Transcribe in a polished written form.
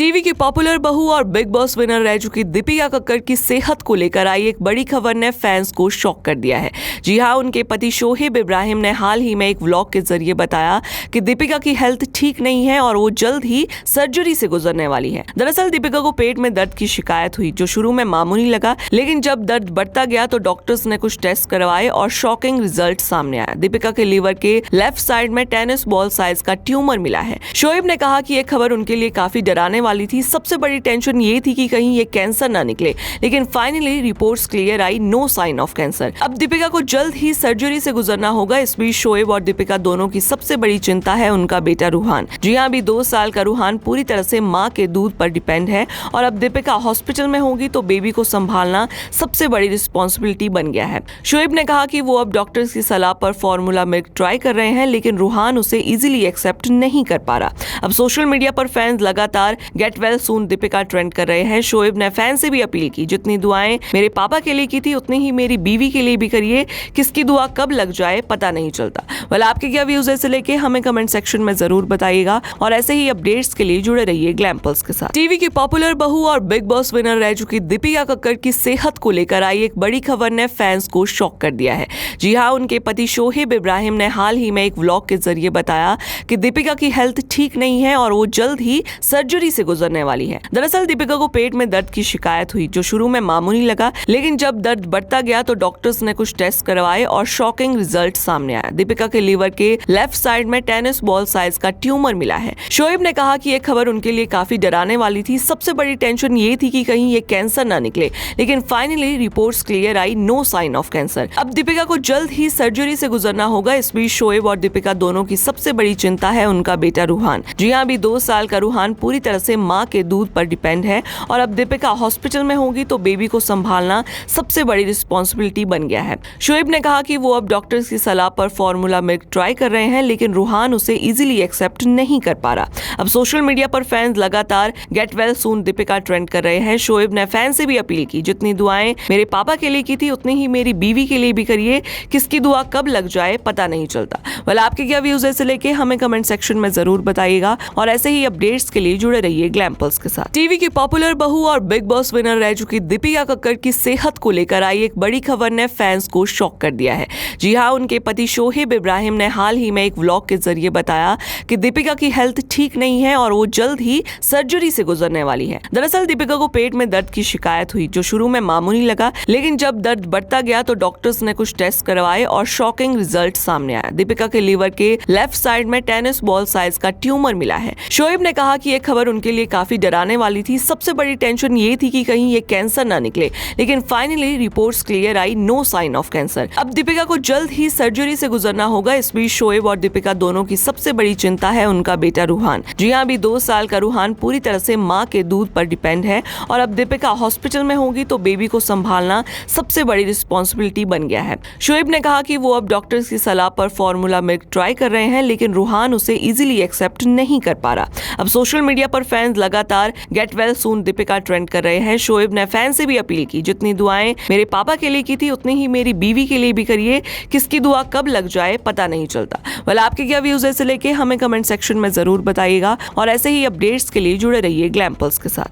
TV की popular बहू और बिग बॉस विनर रह चुकी दीपिका कक्कड़ की सेहत को लेकर आई एक बड़ी खबर ने फैंस को शॉक कर दिया है। जी हां, उनके पति शोहेब इब्राहिम ने हाल ही में एक व्लॉग के जरिए बताया कि दीपिका की हेल्थ ठीक नहीं है और वो जल्द ही सर्जरी से गुजरने वाली है। दरअसल दीपिका को पेट में दर्द की शिकायत हुई, जो शुरू में मामूली लगा, लेकिन जब दर्द बढ़ता गया तो डॉक्टर्स ने कुछ टेस्ट करवाए और शॉकिंग रिजल्ट सामने आया। दीपिका के लीवर के लेफ्ट साइड में टेनिस बॉल साइज का ट्यूमर मिला है। शोएब ने कहा कि यह खबर उनके लिए काफी डराने वाली थी। सबसे बड़ी टेंशन ये थी कि कहीं ये कैंसर ना निकले, लेकिन फाइनली रिपोर्ट्स क्लियर आई, नो साइन ऑफ कैंसर। अब दीपिका को जल्द ही सर्जरी से गुजरना होगा। इस बीच शोएब और दीपिका दोनों की सबसे बड़ी चिंता है उनका बेटा रूहान। जी हां, अभी 2 साल का रूहान पूरी तरह से मां के दूध पर डिपेंड है और अब दीपिका हॉस्पिटल में होगी तो बेबी को संभालना सबसे बड़ी रिस्पॉन्सिबिलिटी बन गया है। शोएब ने कहा कि वो अब डॉक्टर्स की सलाह पर फॉर्मूला मिल्क ट्राई कर रहे हैं, लेकिन रूहान उसे इजीली एक्सेप्ट नहीं कर पा रहा। अब सोशल मीडिया पर फैंस लगातार get well soon Deepika trend कर रहे हैं। शोएब ने फैन से भी अपील की, जितनी दुआएं मेरे पापा के लिए की थी उतनी ही मेरी बीवी के लिए भी करिए। किसकी दुआ कब लग जाए पता नहीं चलता। वेल, आपके क्या व्यूज ऐसे लेके हमें कमेंट सेक्शन में जरूर बताइएगा और ऐसे ही अपडेट्स के लिए जुड़े रहिए ग्लैम पल्स के साथ। टीवी की पॉपुलर बहू और बिग बॉस विनर रह चुकी दीपिका कक्कड़ की सेहत को लेकर आई एक बड़ी खबर ने फैंस को शॉक कर दिया है। जी हां, उनके पति शोहेब इब्राहिम ने हाल ही में एक व्लॉग के जरिए बताया कि दीपिका की हेल्थ ठीक नहीं है और वो जल्द ही सर्जरी से गुजरने वाली है। दरअसल दीपिका को पेट में दर्द की शिकायत हुई, जो शुरू में मामूली लगा, लेकिन जब दर्द बढ़ता गया तो डॉक्टर्स ने कुछ टेस्ट करवाए और शॉकिंग रिजल्ट सामने आया। दीपिका के लीवर के लेफ्ट साइड में टेनिस बॉल साइज का ट्यूमर मिला है। शोएब ने कहा कि यह खबर उनके लिए काफी डराने वाली थी। सबसे बड़ी टेंशन ये थी कि कहीं ये कैंसर ना निकले, लेकिन फाइनली रिपोर्ट्स क्लियर आई, नो साइन ऑफ कैंसर। अब दीपिका को जल्द ही सर्जरी से गुजरना होगा। इस बीच शोएब और दीपिका दोनों की सबसे बड़ी चिंता है उनका बेटा रूहान। जी हां, अभी 2 साल का रूहान पूरी तरह से मां के दूध पर डिपेंड है और अब दीपिका हॉस्पिटल में होगी तो बेबी को संभालना सबसे बड़ी रिस्पॉन्सिबिलिटी बन गया है। शोएब ने कहा कि वो अब डॉक्टर्स की सलाह पर फॉर्मूला मिल्क ट्राई कर रहे हैं, लेकिन रूहान उसे इजीली एक्सेप्ट नहीं कर पा रहा। अब सोशल मीडिया पर फैंस लगातार get well soon Deepika trend कर रहे हैं। शोएब ने फैन से भी अपील की, जितनी दुआएं मेरे पापा के लिए की थी उतनी ही मेरी बीवी के लिए भी करिए। किसकी दुआ कब लग जाए पता नहीं चलता। वेल, आपके क्या व्यूज ऐसे लेके हमें कमेंट सेक्शन में जरूर बताइएगा और ऐसे ही अपडेट्स के लिए जुड़े रहिए ग्लैम पल्स के साथ। टीवी की पॉपुलर बहू और बिग बॉस विनर रह चुकी दीपिका कक्कड़ की सेहत को लेकर आई एक बड़ी खबर ने फैंस को शॉक कर दिया है। जी हां, उनके पति शोहेब इब्राहिम ने हाल ही में एक व्लॉग के जरिए बताया कि दीपिका की हेल्थ ठीक नहीं है और वो जल्द ही सर्जरी से गुजरने वाली है। दरअसल दीपिका को पेट में दर्द की शिकायत हुई, जो शुरू में मामूली लगा, लेकिन जब दर्द बढ़ता गया तो डॉक्टर्स ने कुछ टेस्ट करवाए और शॉकिंग रिजल्ट सामने आया। दीपिका के लीवर के लेफ्ट साइड में टेनिस बॉल साइज का ट्यूमर मिला है। शोएब ने कहा कि यह खबर उनके लिए काफी डराने वाली थी। सबसे बड़ी टेंशन ये थी कि कहीं ये कैंसर ना निकले, लेकिन फाइनली रिपोर्ट्स क्लियर आई, नो साइन ऑफ कैंसर। अब दीपिका को जल्द ही सर्जरी से गुजरना होगा। इस बीच शोएब और दीपिका दोनों की सबसे बड़ी चिंता है उनका बेटा रूहान। जी हां, अभी 2 साल का रूहान पूरी तरह से मां के दूध पर डिपेंड है और अब दीपिका हॉस्पिटल में होगी तो बेबी को संभालना सबसे बड़ी रिस्पॉन्सिबिलिटी बन गया है। शोएब ने कहा कि वो अब डॉक्टर्स की सलाह पर फॉर्मूला मिल्क ट्राई कर रहे हैं, लेकिन रूहान उसे इजीली एक्सेप्ट नहीं कर पा रहा। अब सोशल मीडिया पर फैंस लगातार get well soon Deepika trend कर रहे हैं। शोएब ने फैन से भी अपील की, जितनी दुआएं मेरे पापा के लिए की थी उतनी ही मेरी बीवी के लिए भी करिए। किसकी दुआ कब लग जाए पता नहीं चलता। वेल, आपके क्या व्यूज ऐसे लेके हमें कमेंट सेक्शन में जरूर बताइएगा और ऐसे ही अपडेट्स के लिए जुड़े रहिए ग्लैम पल्स के साथ।